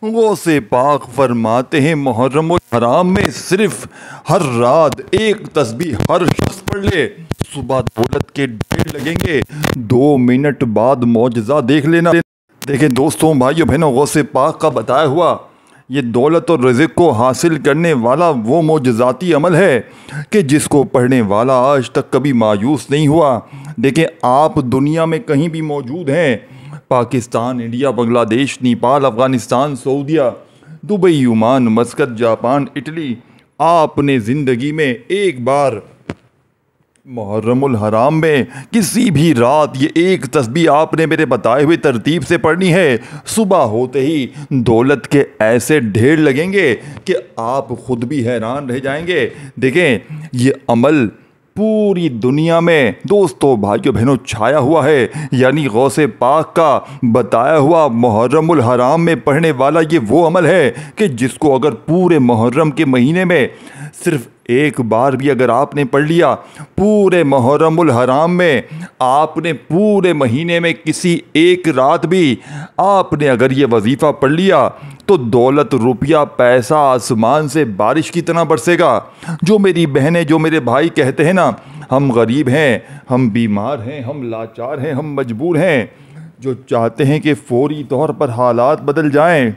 गौसे पाक फरमाते हैं मुहर्रम उल हराम में सिर्फ हर रात एक तस्बीह हर शख्स पढ़ ले, सुबह दौलत के ढेर लगेंगे। 2 मिनट बाद मौजज़ा देख लेना। देखें दोस्तों, भाइयों बहनों, गौसे पाक का बताया हुआ ये दौलत और रिज़्क़ को हासिल करने वाला वो मौजज़ाती अमल है कि जिसको पढ़ने वाला आज तक कभी मायूस नहीं हुआ। देखें, आप दुनिया में कहीं भी मौजूद हैं, पाकिस्तान, इंडिया, बांग्लादेश, नेपाल, अफ़गानिस्तान, सऊदीया, Dubai, Oman, Muscat, Japan, Italy, आपने ज़िंदगी में एक बार मुहर्रमुल हराम में किसी भी रात ये एक तस्बीह आपने मेरे बताए हुए तरतीब से पढ़नी है। सुबह होते ही दौलत के ऐसे ढेर लगेंगे कि आप खुद भी हैरान रह जाएंगे। देखें, ये अमल पूरी दुनिया में दोस्तों, भाइयों बहनों छाया हुआ है। यानी गौसे पाक का बताया हुआ मुहर्रमुल हराम में पढ़ने वाला ये वो अमल है कि जिसको अगर पूरे मुहर्रम के महीने में सिर्फ एक बार भी अगर आपने पढ़ लिया, पूरे मुहर्रमुल हराम में आपने पूरे महीने में किसी एक रात भी आपने अगर ये वजीफ़ा पढ़ लिया तो दौलत, रुपया, पैसा आसमान से बारिश की तरह बरसेगा। जो मेरी बहनें, जो मेरे भाई कहते हैं ना, हम गरीब हैं, हम बीमार हैं, हम लाचार हैं, हम मजबूर हैं, जो चाहते हैं कि फौरी तौर पर हालात बदल जाएं,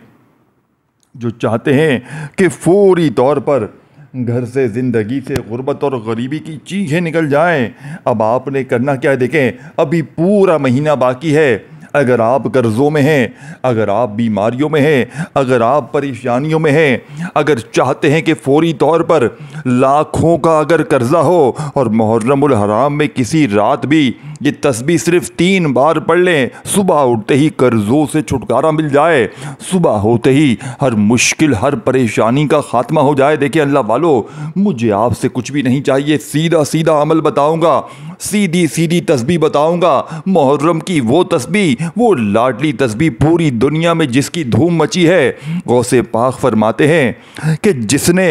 जो चाहते हैं कि फौरी तौर पर घर से, ज़िंदगी से गुर्बत और गरीबी की चीखें निकल जाएं, अब आपने करना क्या है? देखें, अभी पूरा महीना बाकी है। अगर आप कर्ज़ों में हैं, अगर आप बीमारियों में हैं, अगर आप परेशानियों में हैं, अगर चाहते हैं कि फ़ौरी तौर पर लाखों का अगर कर्ज़ा हो और मुहर्रमुल हराम में किसी रात भी ये तस्बीह सिर्फ 3 बार पढ़ लें, सुबह उठते ही कर्ज़ों से छुटकारा मिल जाए, सुबह होते ही हर मुश्किल, हर परेशानी का ख़ात्मा हो जाए। देखिए अल्लाह वालों, मुझे आपसे कुछ भी नहीं चाहिए, सीधा सीधा अमल बताऊंगा, सीधी सीधी तस्बीह बताऊंगा। मुहर्रम की वो तस्बीह, वो लाडली तस्बीह पूरी दुनिया में जिसकी धूम मची है। गौसे पाक फरमाते हैं कि जिसने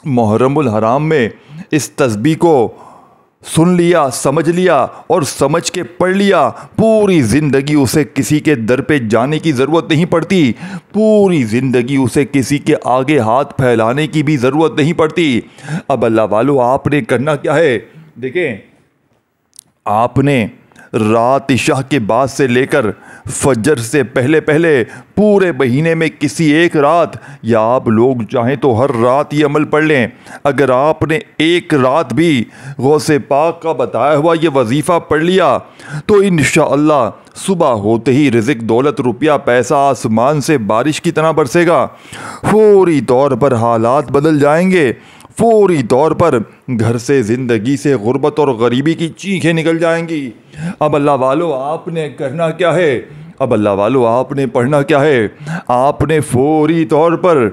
मुहर्रमुल हराम में इस तस्बीह को सुन लिया, समझ लिया और समझ के पढ़ लिया, पूरी ज़िंदगी उसे किसी के दर पे जाने की ज़रूरत नहीं पड़ती, पूरी ज़िंदगी उसे किसी के आगे हाथ फैलाने की भी ज़रूरत नहीं पड़ती। अब अल्लाह वालों, आपने करना क्या है? देखें, आपने रात इशा के बाद से लेकर फजर से पहले पहले पूरे महीने में किसी एक रात, या आप लोग चाहें तो हर रात ये अमल पढ़ लें। अगर आपने एक रात भी गौसे पाक का बताया हुआ ये वजीफ़ा पढ़ लिया तो इंशाअल्लाह सुबह होते ही रिज़्क़, दौलत, रुपया, पैसा आसमान से बारिश की तरह बरसेगा। फौरी तौर पर हालात बदल जाएंगे, फौरी तौर पर घर से, ज़िंदगी से गुर्बत और गरीबी की चीखें निकल जाएंगी। अब अल्लाह वालों, आपने करना क्या है? अब अल्लाह वालों, आपने पढ़ना क्या है? आपने फौरी तौर पर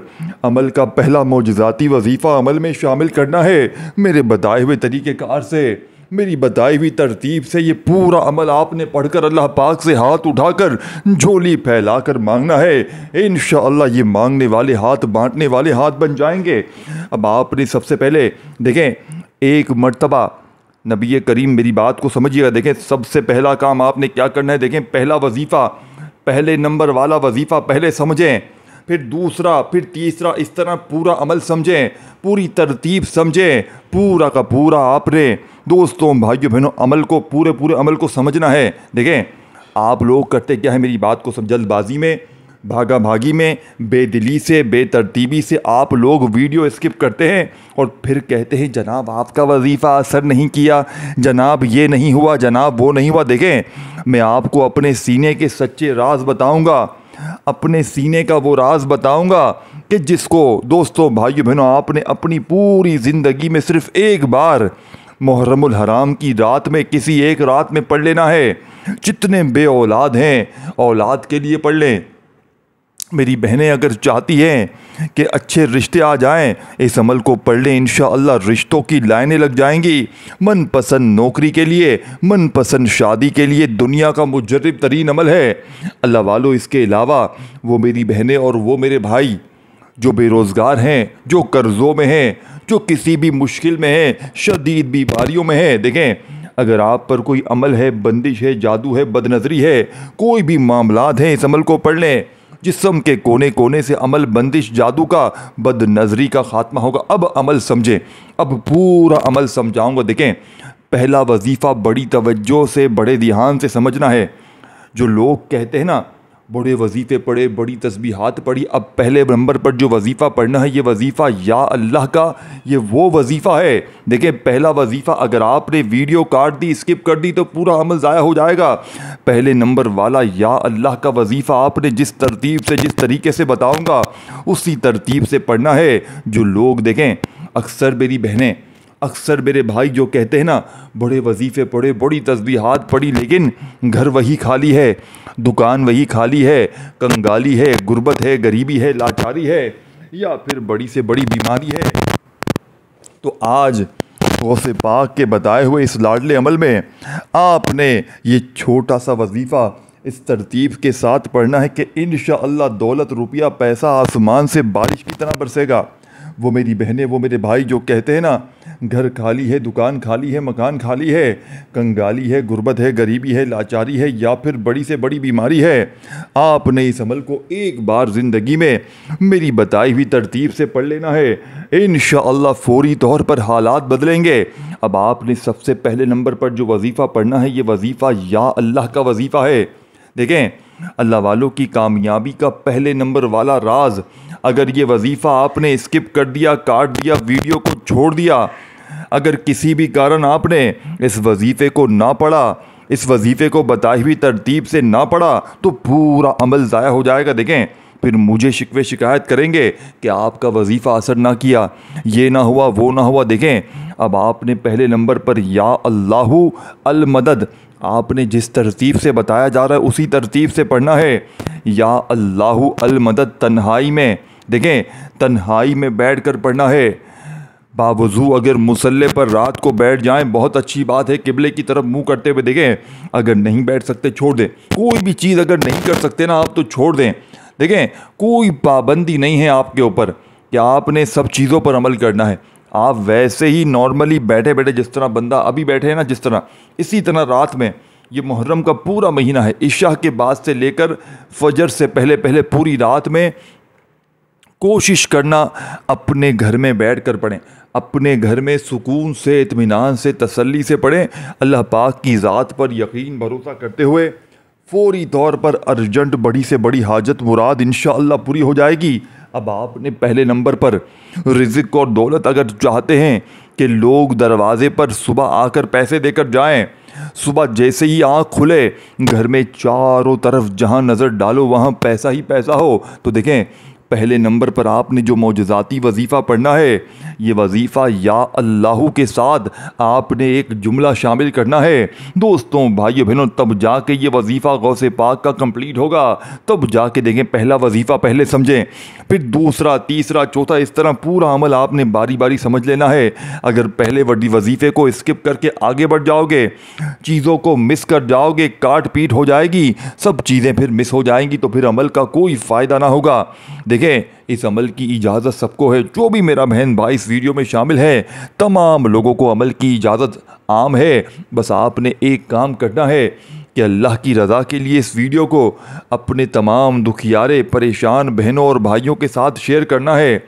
अमल का पहला मौजज़ाती वजीफ़ा अमल में शामिल करना है। मेरे बताए हुए तरीक़ेकार से, मेरी बताई हुई तरतीब से ये पूरा अमल आपने पढ़कर अल्लाह पाक से हाथ उठाकर झोली फैलाकर मांगना है। इंशाअल्लाह ये मांगने वाले हाथ बांटने वाले हाथ बन जाएंगे। अब आपने सबसे पहले देखें, एक मर्तबा नबी करीम, मेरी बात को समझिएगा, देखें सबसे पहला काम आपने क्या करना है। देखें, पहला वजीफ़ा, पहले नंबर वाला वजीफ़ा पहले समझें, फिर दूसरा, फिर तीसरा, इस तरह पूरा अमल समझें, पूरी तरतीब समझें। पूरा का पूरा आपने दोस्तों, भाइयों बहनों, अमल को, पूरे अमल को समझना है। देखें, आप लोग करते क्या है, मेरी बात को जल्दबाजी में, भागा भागी में, बेदिली से, बेतरतीबी से आप लोग वीडियो स्किप करते हैं और फिर कहते हैं जनाब आपका वजीफ़ा असर नहीं किया, जनाब ये नहीं हुआ, जनाब वो नहीं हुआ। देखें, मैं आपको अपने सीने के सच्चे राज बताऊंगा, अपने सीने का वो राज बताऊंगा कि जिसको दोस्तों, भाइयों बहनों, आपने अपनी पूरी ज़िंदगी में सिर्फ एक बार मुहर्रमुल हराम की रात में, किसी एक रात में पढ़ लेना है। जितने बे औलाद हैं, औलाद के लिए पढ़ लें। मेरी बहनें अगर चाहती हैं कि अच्छे रिश्ते आ जाएं, इस अमल को पढ़ लें, इंशाअल्लाह रिश्तों की लाइनें लग जाएंगी। मनपसंद नौकरी के लिए, मनपसंद शादी के लिए दुनिया का मुजर्रब तरीन अमल है। अल्लाह वालों, इसके अलावा वो मेरी बहनें और वो मेरे भाई जो बेरोज़गार हैं, जो कर्ज़ों में हैं, जो किसी भी मुश्किल में हैं, शदीद बीमारियों में हैं, देखें अगर आप पर कोई अमल है, बंदिश है, जादू है, बदनज़री है, कोई भी मामलात हैं, इस अमल को पढ़ लें। जिस्म के कोने कोने से अमल बंदिश जादू का बद नज़री का ख़ात्मा होगा। अब अमल समझें, अब पूरा अमल समझाऊंगा। देखें, पहला वजीफ़ा बड़ी तवज्जो से बड़े ध्यान से समझना है। जो लोग कहते हैं ना बड़े वजीफ़े पढ़े, बड़ी तस्बीहात पढ़ी, अब पहले नंबर पर जो वजीफ़ा पढ़ना है ये वजीफ़ा या अल्लाह का, ये वो वजीफ़ा है। देखें, पहला वजीफ़ा अगर आपने वीडियो काट दी, स्किप कर दी तो पूरा अमल ज़ाया हो जाएगा। पहले नंबर वाला या अल्लाह का वजीफ़ा आपने जिस तरतीब से, जिस तरीके से बताऊँगा उसी तरतीब से पढ़ना है। जो लोग देखें, अक्सर मेरी बहनें, अक्सर मेरे भाई जो कहते हैं ना बड़े वजीफ़े पढ़े, बड़ी तस्बीहात पढ़ी, लेकिन घर वही खाली है, दुकान वही खाली है, कंगाली है, गुर्बत है, गरीबी है, लाचारी है, या फिर बड़ी से बड़ी बीमारी है। तो आज गौसे पाक के बताए हुए इस लाडले अमल में आपने ये छोटा सा वजीफ़ा इस तरतीब के साथ पढ़ना है कि इंशाअल्लाह दौलत, रुपया, पैसा आसमान से बारिश की तरह बरसेगा। वो मेरी बहनें, वो मेरे भाई जो कहते हैं ना घर खाली है, दुकान खाली है, मकान खाली है, कंगाली है, गुर्बत है, गरीबी है, लाचारी है, या फिर बड़ी से बड़ी बीमारी है, आपने इस अमल को एक बार ज़िंदगी में मेरी बताई हुई तरतीब से पढ़ लेना है। इंशाअल्लाह फ़ौरी तौर पर हालात बदलेंगे। अब आपने सबसे पहले नंबर पर जो वजीफ़ा पढ़ना है ये वजीफ़ा या अल्लाह का वजीफ़ा है। देखें, अल्लाह वालों की कामयाबी का पहले नंबर वाला राज, अगर ये वजीफ़ा आपने स्किप कर दिया, काट दिया, वीडियो को छोड़ दिया, अगर किसी भी कारण आपने इस वजीफ़े को ना पढ़ा, इस वजीफ़े को बताई हुई तरतीब से ना पढ़ा, तो पूरा अमल ज़ाया हो जाएगा। देखें, फिर मुझे शिकवे शिकायत करेंगे कि आपका वजीफ़ा असर ना किया, ये ना हुआ, वो ना हुआ। देखें, अब आपने पहले नंबर पर या अल्लाहु अल मदद आपने जिस तरतीब से बताया जा रहा है उसी तरतीब से पढ़ना है। या अल्लाहु अल मदद तन्हाई में, देखें तन्हाई में बैठ कर पढ़ना है। बावजू अगर मुसल्ले पर रात को बैठ जाएं बहुत अच्छी बात है, किबले की तरफ मुंह करते हुए। देखें, अगर नहीं बैठ सकते छोड़ दें, कोई भी चीज़ अगर नहीं कर सकते ना आप तो छोड़ दें। देखें, कोई पाबंदी नहीं है आपके ऊपर कि आपने सब चीज़ों पर अमल करना है। आप वैसे ही नॉर्मली बैठे बैठे, जिस तरह बंदा अभी बैठे हैं ना जिस तरह, इसी तरह रात में, ये मुहर्रम का पूरा महीना है, इशा के बाद से लेकर फजर से पहले पहले पूरी रात में कोशिश करना अपने घर में बैठ कर पढ़ें, अपने घर में सुकून से, इत्मीनान से, तसल्ली से पढ़ें, अल्लाह पाक की ज़ात पर यकीन भरोसा करते हुए फौरी तौर पर अर्जेंट बड़ी से बड़ी हाजत मुराद इंशाअल्लाह पूरी हो जाएगी। अब आपने पहले नंबर पर रिज़्क़ और दौलत अगर चाहते हैं कि लोग दरवाज़े पर सुबह आकर पैसे देकर जाएं, सुबह जैसे ही आँख खुले घर में चारों तरफ जहाँ नज़र डालो वहाँ पैसा ही पैसा हो, तो देखें पहले नंबर पर आपने जो मौजज़ाती वजीफ़ा पढ़ना है, ये वजीफ़ा या अल्लाहु के साथ आपने एक जुमला शामिल करना है। दोस्तों, भाइयों बहनों, तब जाके ये वजीफ़ा गौसे पाक का कंप्लीट होगा, तब जाके देखें। पहला वजीफ़ा पहले समझें, फिर दूसरा, तीसरा, चौथा, इस तरह पूरा अमल आपने बारी बारी समझ लेना है। अगर पहले वजीफ़े को स्किप करके आगे बढ़ जाओगे, चीज़ों को मिस कर जाओगे, काट पीट हो जाएगी, सब चीज़ें फिर मिस हो जाएंगी, तो फिर अमल का कोई फ़ायदा ना होगा। देखें, इस अमल की इजाज़त सबको है। जो भी मेरा बहन भाई इस वीडियो में शामिल है, तमाम लोगों को अमल की इजाज़त आम है। बस आपने एक काम करना है कि अल्लाह की रज़ा के लिए इस वीडियो को अपने तमाम दुखियारे, परेशान बहनों और भाइयों के साथ शेयर करना है।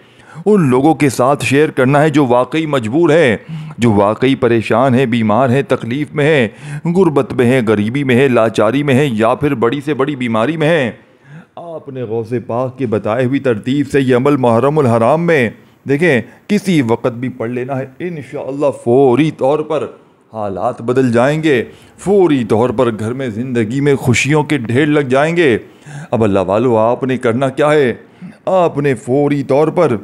उन लोगों के साथ शेयर करना है जो वाकई मजबूर है, जो वाकई परेशान है, बीमार है, तकलीफ़ में है, गुर्बत में है, गरीबी में है, लाचारी में है, या फिर बड़ी से बड़ी बीमारी में है। आपने गौसे पाक के बताए हुई तरतीब से ये अमल मुहर्रमुल हराम में देखें किसी वक़्त भी पढ़ लेना है। इंशाअल्लाह फ़ौरी तौर पर हालात बदल जाएंगे, फ़ौरी तौर पर घर में ज़िंदगी में खुशियों के ढेर लग जाएंगे। अब अल्लाह वालों, आपने करना क्या है, आपने फ़ौरी तौर पर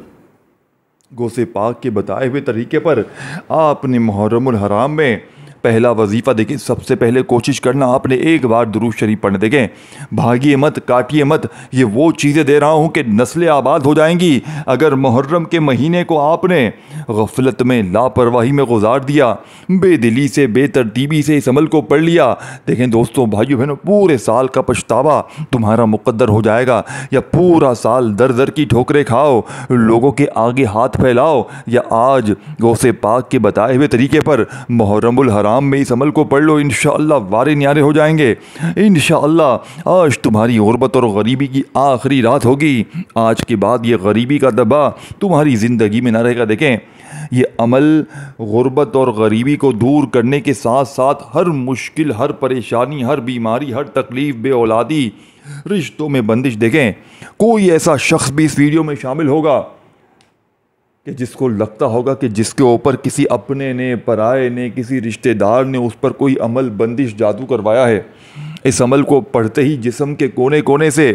गौसे पाक के बताए हुए तरीके पर आपने मुहर्रमुल हराम में पहला वजीफ़ा देखें। सबसे पहले कोशिश करना आपने एक बार दुरूद शरीफ पढ़ने। देखें, भागिए मत, काटिए मत, ये वो चीज़ें दे रहा हूँ कि नस्लें आबाद हो जाएंगी। अगर मुहर्रम के महीने को आपने गफलत में, लापरवाही में गुजार दिया, बेदिली से, बेतरतीबी से इस अमल को पढ़ लिया, देखें दोस्तों, भाइयों बहनों, पूरे साल का पछतावा तुम्हारा मुक़द्दर हो जाएगा। या पूरा साल दर दर की ठोकरें खाओ, लोगों के आगे हाथ फैलाओ, या आज गौसे पाक के बताए हुए तरीके पर मुहर्रमुल हराम हराम में इस अमल को पढ़ लो, इंशाअल्लाह वारे न्यारे हो जाएंगे। इंशाअल्लाह आज तुम्हारी गुर्बत और गरीबी की आखिरी रात होगी। आज के बाद ये गरीबी का दबा तुम्हारी ज़िंदगी में ना रहेगा। देखें, ये अमल गुर्बत और गरीबी को दूर करने के साथ साथ हर मुश्किल, हर परेशानी, हर बीमारी, हर तकलीफ़, बेऔलादी, रिश्तों में बंदिश। देखें, कोई ऐसा शख्स भी इस वीडियो में शामिल होगा कि जिसको लगता होगा कि जिसके ऊपर किसी अपने ने, पराए ने, किसी रिश्तेदार ने उस पर कोई अमल, बंदिश, जादू करवाया है, इस अमल को पढ़ते ही जिस्म के कोने कोने से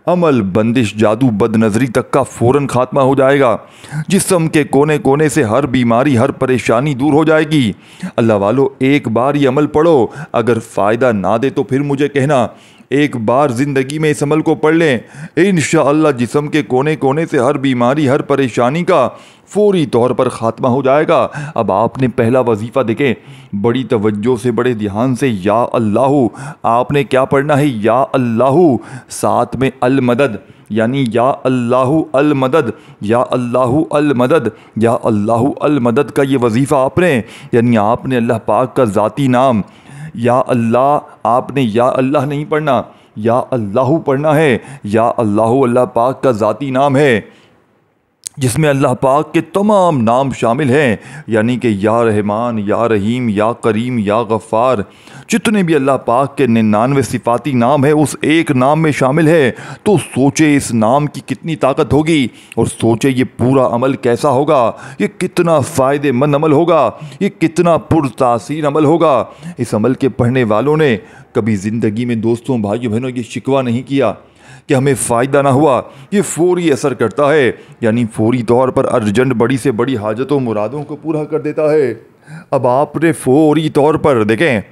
अमल, बंदिश, जादू, बदनज़री तक का फ़ौरन ख़ात्मा हो जाएगा। जिस्म के कोने कोने से हर बीमारी, हर परेशानी दूर हो जाएगी। अल्लाह वालों, एक बार ये अमल पढ़ो, अगर फ़ायदा ना दे तो फिर मुझे कहना। एक बार ज़िंदगी में इस अमल को पढ़ लें, इंशाअल्लाह जिस्म के कोने कोने से हर बीमारी, हर परेशानी का फौरी तौर पर ख़ात्मा हो जाएगा। अब आपने पहला वजीफ़ा देखें, बड़ी तवज्जो से, बड़े ध्यान से, या अल्लाहु, आपने क्या पढ़ना है? या अल्लाहु, साथ में अल मदद, यानी या अल्लाहु अल मदद, या अल्लाहु अल मदद, या अल्लाहु अल मदद का ये वजीफ़ा आपने, यानी आपने अल्लाह पाक का ज़ाती नाम या अल्लाह, आपने या अल्लाह नहीं पढ़ना, या अल्लाहु पढ़ना है। या अल्लाहु अल्लाह पाक का ज़ाती नाम है जिसमें अल्लाह पाक के तमाम नाम शामिल हैं, यानी कि या रहमान, या रहीम, या करीम, या गफ़ार, जितने भी अल्लाह पाक के 99 सिफाती नाम है उस एक नाम में शामिल है। तो सोचे इस नाम की कितनी ताकत होगी, और सोचे ये पूरा अमल कैसा होगा, ये कितना फ़ायदेमंद अमल होगा, ये कितना पुरतासीर अमल होगा। इस अमल के पढ़ने वालों ने कभी ज़िंदगी में, दोस्तों, भाइयों, बहनों, ये शिकवा नहीं किया कि हमें फ़ायदा ना हुआ। ये फ़ौरी असर करता है, यानी फ़ौरी तौर पर अर्जेंट, बड़ी से बड़ी हाजतों, मुरादों को पूरा कर देता है। अब आपने फ़ौरी तौर पर देखें,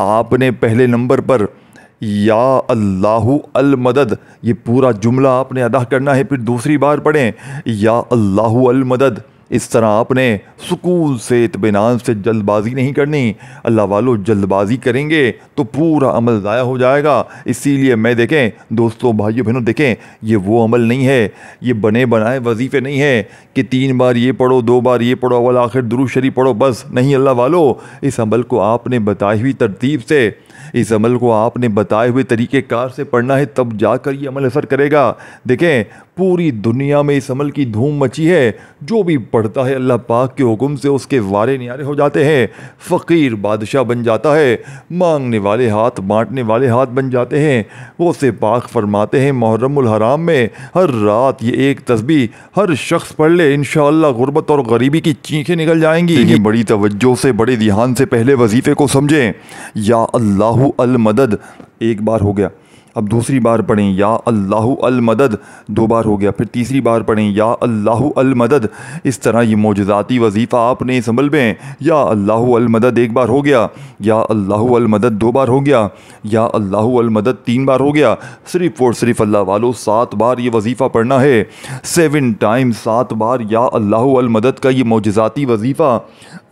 आपने पहले नंबर पर या अल्लाहु अल मदद, ये पूरा जुमला आपने अदा करना है। फिर दूसरी बार पढ़ें या अल्लाहु अल मदद। इस तरह आपने सुकून से, इत्मीनान से, जल्दबाजी नहीं करनी। अल्लाह वालों, जल्दबाजी करेंगे तो पूरा अमल ज़ाया हो जाएगा। इसीलिए मैं, देखें दोस्तों, भाइयों, बहनों, देखें, ये वो अमल नहीं है, ये बने बनाए वजीफ़े नहीं है कि 3 बार ये पढ़ो, 2 बार ये पढ़ो, अव्वल आखिर दुरूद शरीफ पढ़ो, बस नहीं। अल्लाह वालों, इस अमल को आपने बताई हुई तरतीब से, इस अमल को आपने बताए हुए तरीक़ेकार से पढ़ना है, तब जाकर ये अमल असर करेगा। देखें, पूरी दुनिया में इस अमल की धूम मची है। जो भी पढ़ता है अल्लाह पाक के हुक्म से उसके वारे न्यारे हो जाते हैं। फ़कीर बादशाह बन जाता है, मांगने वाले हाथ, बांटने वाले हाथ बन जाते हैं। वो से पाक फरमाते हैं, मुहर्रमुल हराम में हर रात ये एक तस्बीह हर शख्स पढ़ ले, इंशाअल्लाह गुर्बत और गरीबी की चीखें निकल जाएंगी। लेकिन बड़ी तवज्जो से, बड़े ध्यान से पहले वजीफ़े को समझें। या अल्लाहु अल मदद एक बार हो गया, अब दूसरी बार पढ़ें या अल्लाहु अल मदद, 2 बार हो गया, फिर तीसरी बार पढ़ें या अल्लाहु अल मदद। इस तरह ये मौजज़ाती वजीफ़ा आपने इस अमल में, या अल्लाहु अल मदद 1 बार हो गया, या अल्लाहु अल मदद 2 बार हो गया, या अल्लाहु अल मदद 3 बार हो गया। सिर्फ़ और सिर्फ अल्लाह वालों 7 बार ये वजीफ़ा पढ़ना है। 7 टाइम्स 7 बार या अल्लाहु अल मदद का ये मौजज़ाती वजीफ़ा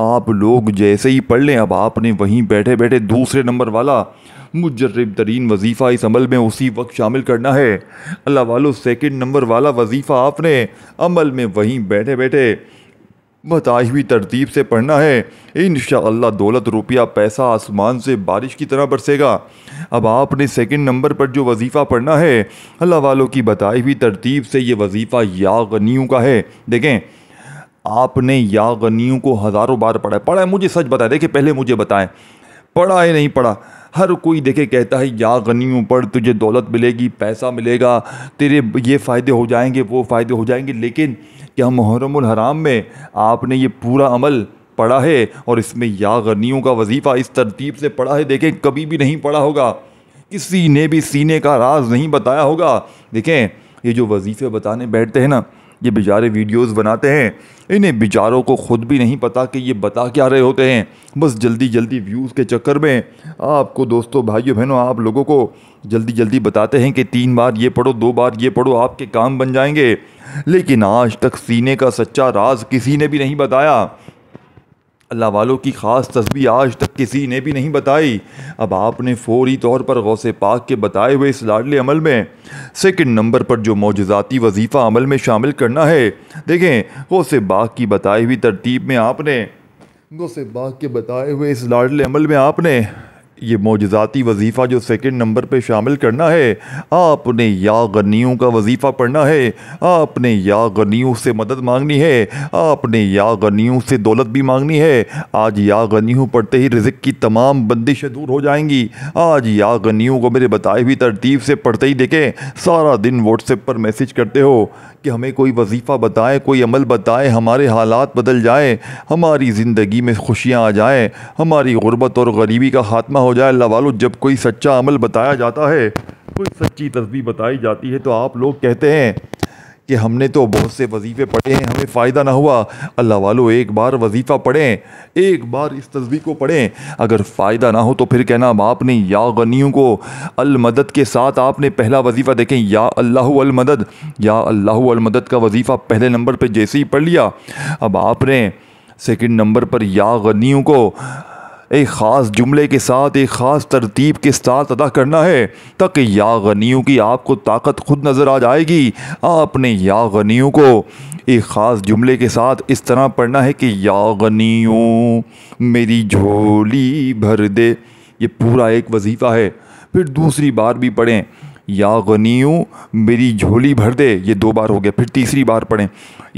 आप लोग जैसे ही पढ़ लें, अब आपने वहीं बैठे बैठे दूसरे नंबर वाला मुजर्रब तरीन वजीफ़ा इस अमल में उसी वक्त शामिल करना है। अल्लाह वालों, 2nd नंबर वाला वजीफ़ा आपने अमल में वहीं बैठे बैठे बताई हुई तरतीब से पढ़ना है। इंशाअल्लाह दौलत, रुपया, पैसा आसमान से बारिश की तरह बरसेगा। अब आपने 2nd नंबर पर जो वजीफ़ा पढ़ना है, अल्लाह वालों की बताई हुई तरतीब से ये वजीफ़ा या गनियों का है। देखें, आपने या गनियों को हज़ारों बार पढ़ा है, मुझे सच बताएं। देखिए, पहले मुझे बताएं, पढ़ा है नहीं पढ़ा? हर कोई देखे कहता है या गनीम पढ़, तुझे दौलत मिलेगी, पैसा मिलेगा, तेरे ये फ़ायदे हो जाएंगे, वो फ़ायदे हो जाएंगे। लेकिन क्या मुहर्रमुल हराम में आपने ये पूरा अमल पढ़ा है और इसमें या गनियों का वजीफ़ा इस तरतीब से पढ़ा है? देखें, कभी भी नहीं पढ़ा होगा, किसी ने भी सीने का राज नहीं बताया होगा। देखें, ये जो वजीफ़े बताने बैठते हैं ना, ये बेचारे वीडियोस बनाते हैं, इन्हें बेचारों को ख़ुद भी नहीं पता कि ये बता क्या रहे होते हैं। बस जल्दी जल्दी व्यूज़ के चक्कर में आपको, दोस्तों, भाइयों, बहनों, आप लोगों को जल्दी जल्दी बताते हैं कि 3 बार ये पढ़ो, 2 बार ये पढ़ो, आपके काम बन जाएंगे। लेकिन आज तक सीने का सच्चा राज किसी ने भी नहीं बताया। अल्लाह वालों की ख़ास तस्बीह आज तक किसी ने भी नहीं बताई। अब आपने फौरी तौर पर गौसे पाक के बताए हुए इस लाडले अमल में 2nd नंबर पर जो मौजज़ाती वजीफ़ा अमल में शामिल करना है, देखें, गौसे पाक की बताई हुई तरतीब में आपने से बाग के बताए हुए इस लाडले अमल में आपने ये मोजज़ाती वजीफ़ा जो सेकंड नंबर पे शामिल करना है। आपने या गनियों का वजीफ़ा पढ़ना है, आपने या गनियों से मदद मांगनी है, आपने या गनियों से दौलत भी मांगनी है। आज या गनियों पढ़ते ही रिज़्क़ की तमाम बंदिशें दूर हो जाएंगी। आज या गनियों को मेरे बताए हुई तरतीब से पढ़ते ही देखें, सारा दिन व्हाट्सएप पर मैसेज करते हो कि हमें कोई वजीफ़ा बताएं, कोई अमल बताएं, हमारे हालात बदल जाएं, हमारी ज़िंदगी में खुशियाँ आ जाएं, हमारी गुर्बत और गरीबी का ख़ात्मा हो जाए। अल्लाह वालों, जब कोई सच्चा अमल बताया जाता है, कोई सच्ची तस्बीह बताई जाती है, तो आप लोग कहते हैं कि हमने तो बहुत से वजीफ़े पढ़े हैं, हमें फ़ायदा ना हुआ। अल्लाह वालों, एक बार वजीफ़ा पढ़ें, एक बार इस तस्बीह को पढ़ें, अगर फ़ायदा ना हो तो फिर कहना आपने या गनियों को अल मदद के साथ आपने पहला वजीफ़ा देखें, या अल्लाहु अल मदद, या अल्लाहु अल मदद का वजीफ़ा पहले नंबर पर जैसे ही पढ़ लिया, अब आपने सेकंड नंबर पर या गनियों को एक ख़ास जुमले के साथ, एक ख़ास तरतीब के साथ अदा करना है, ताकि या गनियों की आपको ताकत खुद नज़र आ जाएगी। आपने या गनियों को एक ख़ास जुमले के साथ इस तरह पढ़ना है कि या गनियों मेरी झोली भर दे। ये पूरा एक वजीफ़ा है। फिर दूसरी बार भी पढ़ें, या गनियों मेरी झोली भर दे, ये 2 बार हो गया। फिर तीसरी बार पढ़ें,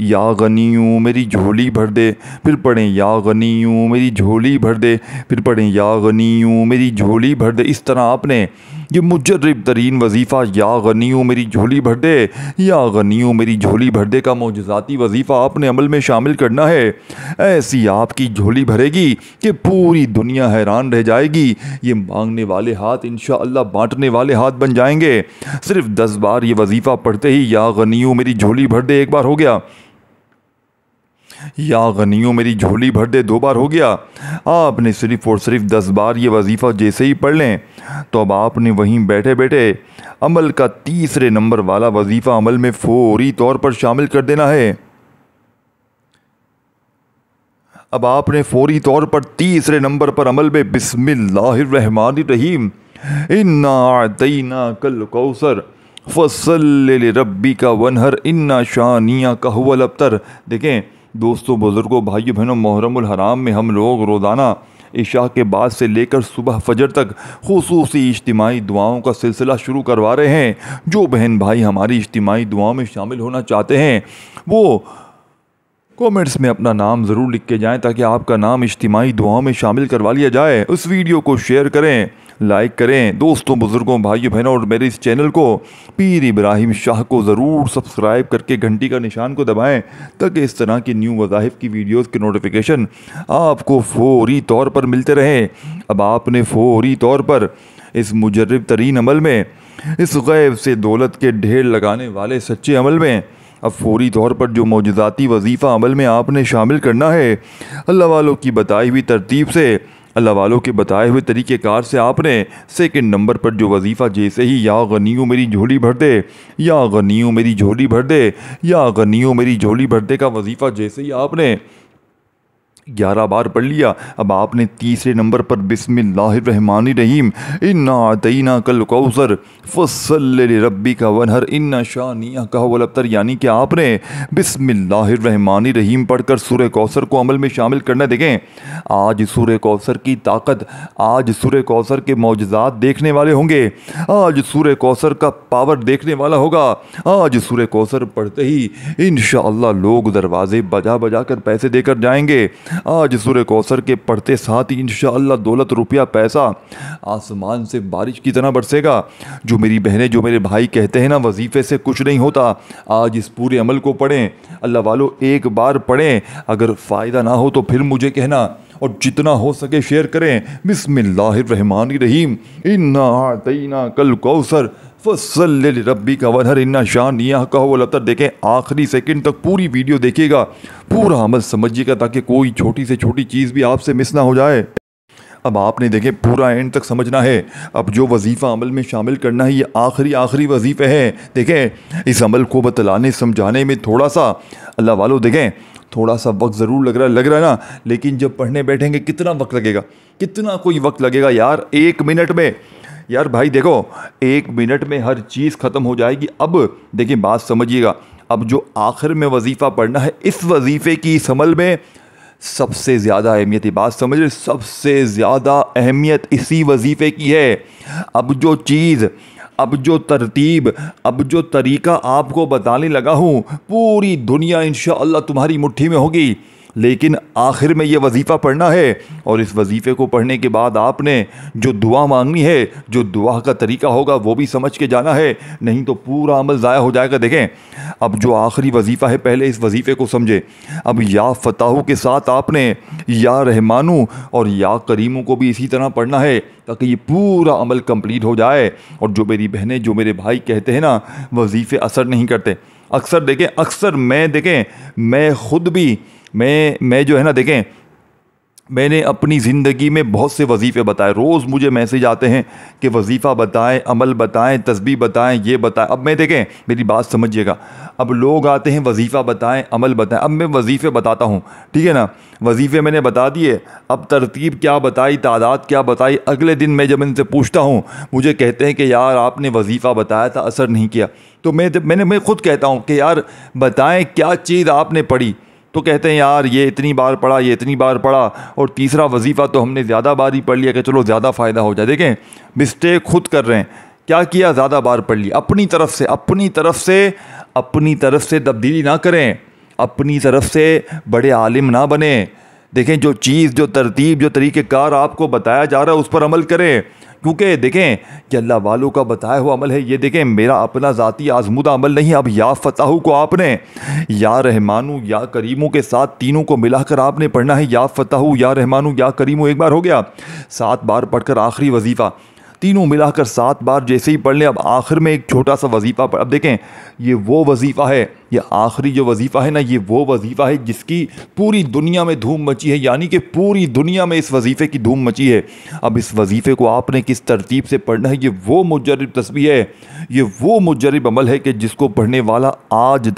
या गनियों मेरी झोली भर दे, फिर पढ़ें या गनियों मेरी झोली भर दे, फिर पढ़ें या गनियों मेरी झोली भर दे। इस तरह आपने ये मुजर्रब तरीन वजीफ़ा या गनियों मेरी झोली भर दे, या गनियों मेरी झोली भर दे का मोजज़ाती वजीफ़ा आपने अमल में शामिल करना है। ऐसी आपकी झोली भरेगी कि पूरी दुनिया हैरान रह जाएगी। ये मांगने वाले हाथ इंशाअल्लाह बांटने वाले हाथ बन जाएंगे। सिर्फ 10 बार ये वजीफ़ा पढ़ते ही या गनियों मेरी झोली भर दे 1 बार हो गया, या गनियों मेरी झोली भर दे 2 बार हो गया। आपने सिर्फ और सिर्फ 10 बार ये वजीफ़ा जैसे ही पढ़ लें, तो अब आपने वहीं बैठे बैठे अमल का तीसरे नंबर वाला वजीफ़ा अमल में फौरी तौर पर शामिल कर देना है। अब आपने फौरी तौर पर तीसरे नंबर पर अमल में बिस्मिल्लाहिर्रहमानिर्रहीम इन्ना अतैना कल कौसर फसल्लि लिरब्बिका वनहर इन्ना शानियाका हुवल अब्तर। देखें दोस्तों, बुज़ुर्गों, भाइयों बहनों, मुहर्रमुल हराम में हम लोग रोज़ाना इशा के बाद से लेकर सुबह फजर तक खुसूसी इज्तिमाई दुआओं का सिलसिला शुरू करवा रहे हैं। जो बहन भाई हमारी इज्तिमाई दुआओं में शामिल होना चाहते हैं, वो कमेंट्स में अपना नाम ज़रूर लिख के जाएं, ताकि आपका नाम इज्तिमाई दुआओं में शामिल करवा लिया जाए। उस वीडियो को शेयर करें, लाइक करें। दोस्तों, बुज़ुर्गों, भाइयों बहनों, और मेरे इस चैनल को पीर इब्राहिम शाह को ज़रूर सब्सक्राइब करके घंटी का निशान को दबाएं, ताकि इस तरह की न्यू वज़ाइफ की वीडियोस के नोटिफिकेशन आपको फौरी तौर पर मिलते रहें। अब आपने फौरी तौर पर इस मुजर्रब तरीन अमल में, इस गैब से दौलत के ढेर लगाने वाले सच्चे अमल में, अब फौरी तौर पर जो मोजज़ाती वजीफ़ा अमल में आपने शामिल करना है, अल्लाह वालों की बताई हुई तरतीब से, अल्लाह वालों के बताए हुए तरीक़ेकार से आपने सेकंड नंबर पर जो वजीफ़ा जैसे ही या गनियों मेरी झोली भर दे, या गनियों मेरी झोली भर दे, या गनियों मेरी झोली भर दे का वजीफ़ा जैसे ही आपने 11 बार पढ़ लिया, अब आपने तीसरे नंबर पर बिस्मिल्लाहिर्रहमानिर्रहीम इन्ना अतैना कल कौसर फसल्लि लिरब्बिका वनहर इन्ना शानियाका हुवल अब्तर, यानी कि आपने बिस्मिल्लाहिर्रहमानिर्रहीम पढ़कर सूरह कौसर को अमल में शामिल करना। देखें, आज सूरह कौसर की ताकत, आज सूरह कौसर के मौजज़ात देखने वाले होंगे, आज सूरह कौसर का पावर देखने वाला होगा। आज सूरह कौसर पढ़ते ही इंशाअल्लाह लोग दरवाज़े बजा बजा कर पैसे देकर जाएंगे। आज सूरह कौसर के पढ़ते साथ ही इंशाअल्लाह दौलत, रुपया, पैसा आसमान से बारिश की तरह बरसेगा। जो मेरी बहनें, जो मेरे भाई कहते हैं ना वजीफ़े से कुछ नहीं होता, आज इस पूरे अमल को पढ़ें। अल्लाह वालों, 1 बार पढ़ें, अगर फ़ायदा ना हो तो फिर मुझे कहना, और जितना हो सके शेयर करें। बिस्मिल्लाहिर्रहमानिर्रहीम इन्ना अतैना कल कौसर फसल्लि लिरब्बिका वनहर इन्ना शानियाका हुवल अब्तर। देखें, आखिरी सेकंड तक पूरी वीडियो देखिएगा, पूरा अमल समझिएगा, ताकि कोई छोटी से छोटी चीज़ भी आपसे मिस ना हो जाए। अब आपने देखें पूरा एंड तक समझना है। अब जो वजीफ़ा अमल में शामिल करना है, ये आखिरी वजीफ़े हैं। देखें, इस अमल को बतलाने समझाने में थोड़ा सा, अल्लाह वालों देखें, थोड़ा सा वक्त ज़रूर लग रहा है ना, लेकिन जब पढ़ने बैठेंगे कितना वक्त लगेगा, कितना कोई वक्त लगेगा यार। 1 मिनट में, यार भाई देखो, 1 मिनट में हर चीज़ ख़त्म हो जाएगी। अब देखिए, बात समझिएगा, अब जो आखिर में वजीफ़ा पढ़ना है, इस वजीफ़े की इस अमल में सबसे ज़्यादा अहमियत, ये बात समझ रहे, सबसे ज़्यादा अहमियत इसी वजीफ़े की है। अब जो चीज़, अब जो तरतीब, अब जो तरीक़ा आपको बताने लगा हूँ, पूरी दुनिया इंशाअल्लाह तुम्हारी मुट्ठी में होगी, लेकिन आखिर में ये वजीफ़ा पढ़ना है। और इस वजीफ़े को पढ़ने के बाद आपने जो दुआ मांगनी है, जो दुआ का तरीका होगा वो भी समझ के जाना है, नहीं तो पूरा अमल ज़ाया हो जाएगा। देखें, अब जो आखिरी वजीफ़ा है, पहले इस वजीफ़े को समझे। अब या फ़ताहू के साथ आपने या रहमानू और या करीमू को भी इसी तरह पढ़ना है, ताकि ये पूरा अमल कंप्लीट हो जाए। और जो मेरी बहनें, जो मेरे भाई कहते हैं ना वजीफ़े असर नहीं करते, अक्सर देखें, अक्सर मैं ख़ुद भी मैं जो है ना, देखें, मैंने अपनी ज़िंदगी में बहुत से वजीफ़े बताए। रोज़ मुझे मैसेज आते हैं कि वजीफ़ा बताएं, अमल बताएं, तस्बीह बताएं, ये बताएं। अब मैं, देखें, मेरी बात समझिएगा, अब लोग आते हैं वजीफ़ा बताएं, अमल बताएं। अब मैं वजीफ़े बताता हूँ, ठीक है ना, वजीफ़े मैंने बता दिए, अब तरतीब क्या बताई, तादाद क्या बताई। अगले दिन मैं जब इनसे पूछता हूँ, मुझे कहते हैं कि यार आपने वजीफ़ा बताया था, असर नहीं किया। तो मैं खुद कहता हूँ कि यार बताएं क्या चीज़ आपने पढ़ी, तो कहते हैं यार ये इतनी बार पढ़ा, ये इतनी बार पढ़ा, और तीसरा वजीफ़ा तो हमने ज़्यादा बार ही पढ़ लिया कि चलो ज़्यादा फ़ायदा हो जाए। देखें, मिस्टेक खुद कर रहे हैं। क्या किया, ज़्यादा बार पढ़ ली। अपनी तरफ से तब्दीली ना करें, अपनी तरफ से बड़े आलिम ना बने। देखें, जो चीज़, जो तरतीब, जो तरीक़ेकार आपको बताया जा रहा है उस पर अमल करें, क्योंकि देखें कि अल्लाह वालों का बताया हुआ अमल है ये। देखें, मेरा अपना ज़ाती आज़मूदा अमल नहीं। अब या फ़ताहू को आपने या रहमानू या करीमों के साथ तीनों को मिलाकर आपने पढ़ना है। या फ़ताहू, या रहमानू, या करीमू एक बार हो गया, 7 बार पढ़कर आखिरी वजीफ़ा, तीनों मिलाकर 7 बार जैसे ही पढ़ लें, अब आखिर में एक छोटा सा वजीफ़ा पढ़। अब देखें, ये वो वजीफ़ा है, ये आखिरी जो वजीफ़ा है ना, ये वो वजीफ़ा है जिसकी पूरी दुनिया में धूम मची है, यानी कि पूरी दुनिया में इस वजीफ़े की धूम मची है। अब इस वजीफ़े को आपने किस तरतीब से पढ़ना है, ये वो मुजर्रिब तस्बीह है, ये वो मुजर्रिब अमल है कि जिसको पढ़ने वाला आज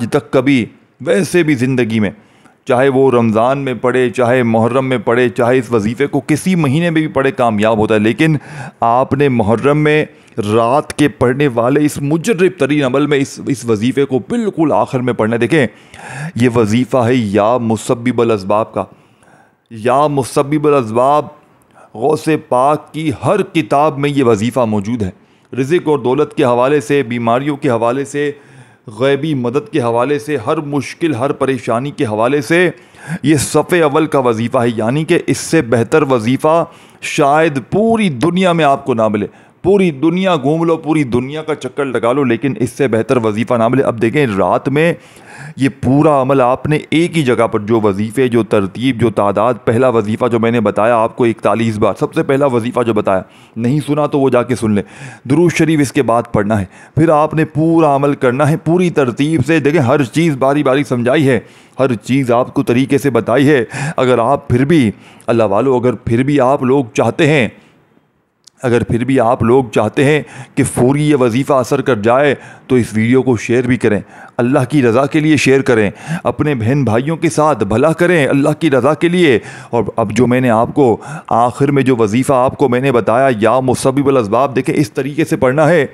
तक कभी, वैसे भी ज़िंदगी में, चाहे वो रमज़ान में पढ़े, चाहे मुहर्रम में पढ़े, चाहे इस वजीफ़े को किसी महीने में भी पढ़े, कामयाब होता है। लेकिन आपने मुहर्रम में रात के पढ़ने वाले इस मुजर्रिब तरीन अमल में इस वजीफ़े को बिल्कुल आखिर में पढ़ना है। देखें, ये वजीफ़ा है या मुसब्बिबुल असबाब का। या मुसब्बिबुल असबाब, गौसे पाक की हर किताब में ये वजीफ़ा मौजूद है। रिज़्क़ और दौलत के हवाले से, बीमारियों के हवाले से, गैबी मदद के हवाले से, हर मुश्किल, हर परेशानी के हवाले से ये सफ़े अव्वल का वजीफ़ा है। यानी कि इससे बेहतर वजीफ़ा शायद पूरी दुनिया में आपको ना मिले। पूरी दुनिया घूम लो, पूरी दुनिया का चक्कर लगा लो, लेकिन इससे बेहतर वजीफ़ा ना मिले। अब देखें, रात में ये पूरा अमल आपने एक ही जगह पर, जो वजीफ़े, जो तरतीब, जो तादाद, पहला वजीफ़ा जो मैंने बताया आपको 41 बार, सबसे पहला वजीफ़ा जो बताया, नहीं सुना तो वो जाके सुन ले। दुरूद शरीफ इसके बाद पढ़ना है, फिर आपने पूरा अमल करना है पूरी तरतीब से। देखें, हर चीज़ बारी बारी समझाई है, हर चीज़ आपको तरीके से बताई है। अगर आप फिर भी, अल्लाह वालों, अगर फिर भी आप लोग चाहते हैं कि फौरी ये वजीफ़ा असर कर जाए, तो इस वीडियो को शेयर भी करें, अल्लाह की रज़ा के लिए शेयर करें, अपने बहन भाइयों के साथ भला करें अल्लाह की रज़ा के लिए। और अब जो मैंने आपको आखिर में जो वजीफ़ा आपको मैंने बताया, या मुसब्बिबुल असबाब, देखें इस तरीके से पढ़ना है,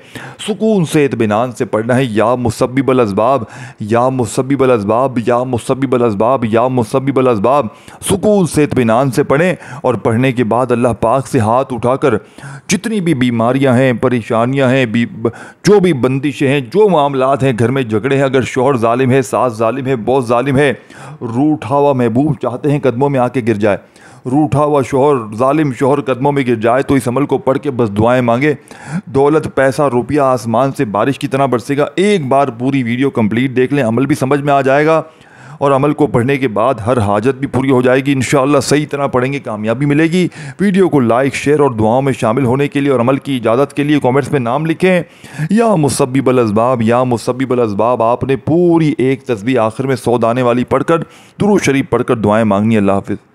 सुकून से, इत्मीनान से पढ़ना है। या मुसब्बिबुल असबाब, या मुसब्बिबुल असबाब, या मुसब्बिबुल असबाब, या मुसब्बिबुल असबाब, सुकून से, इत्मीनान से पढ़ें। और पढ़ने के बाद अल्लाह पाक से हाथ उठाकर जितनी भी बीमारियां हैं, परेशानियां हैं, जो भी बंदिशें हैं, जो मामलात हैं, घर में झगड़े हैं, अगर शौहर जालिम है, सास जालिम है, बॉस जालिम है, रूठा हुआ महबूब चाहते हैं कदमों में आके गिर जाए, रूठा हुआ शौहर, जालिम शौहर कदमों में गिर जाए, तो इस अमल को पढ़ के बस दुआएं मांगे, दौलत, पैसा, रुपया आसमान से बारिश की तरह बरसेगा। एक बार पूरी वीडियो कंप्लीट देख लें, अमल भी समझ में आ जाएगा, और अमल को पढ़ने के बाद हर हाजत भी पूरी हो जाएगी इंशाअल्लाह। सही तरह पढ़ेंगे, कामयाबी मिलेगी। वीडियो को लाइक, शेयर और दुआओं में शामिल होने के लिए और अमल की इजाज़त के लिए कमेंट्स में नाम लिखें, या मुसब्बिबुल असबाब, या मुसब्बिबुल असबाब। आपने पूरी एक तस्बीह आखिर में 100 दाने वाली पढ़कर, दुरूद शरीफ पढ़कर दुआएं मांगनी। अल्लाह हाफ़िज़।